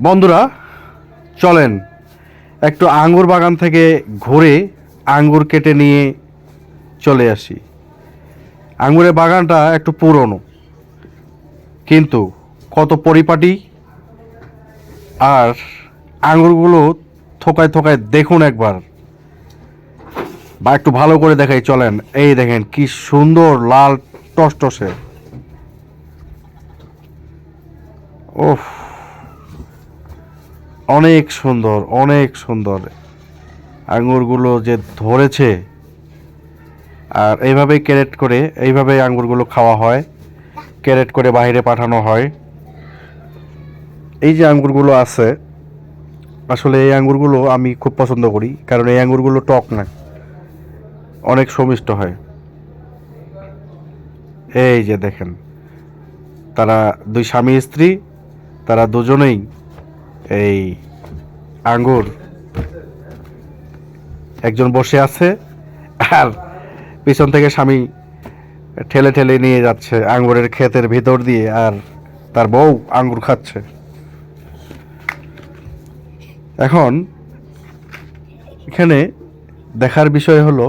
বন্ধুরা চলেন একটু আঙ্গুর বাগান থেকে ঘুরে আঙ্গুর কেটে নিয়ে চলে আসি। আঙ্গুরের বাগানটা একটু পুরনো, কিন্তু কত পরিপাটি, আর আঙ্গুরগুলো থোকায় থোকায় দেখুন একবার, বা একটু ভালো করে দেখাই চলেন। এই দেখেন কি সুন্দর লাল টসটসে। ওফ, অনেক সুন্দর, অনেক সুন্দর আঙ্গুরগুলো যে ধরেছে। আর এইভাবেই ক্যারেট করে, এইভাবেই আঙ্গুরগুলো খাওয়া হয়, ক্যারেট করে বাইরে পাঠানো হয়। এই যে আঙ্গুরগুলো আছে, আসলে এই আঙ্গুরগুলো আমি খুব পছন্দ করি, কারণ এই আঙ্গুরগুলো টক না, অনেক সমিষ্ট হয়। এই যে দেখেন, তারা দুই স্বামী স্ত্রী, তারা দুজনেই এই আঙ্গুর, একজন বসে আছে আর পিছন থেকে স্বামী ঠেলে ঠেলে নিয়ে যাচ্ছে আঙ্গুরের ক্ষেতের ভিতর দিয়ে, আর তার বউ আঙ্গুর খাচ্ছে। এখন এখানে দেখার বিষয় হলো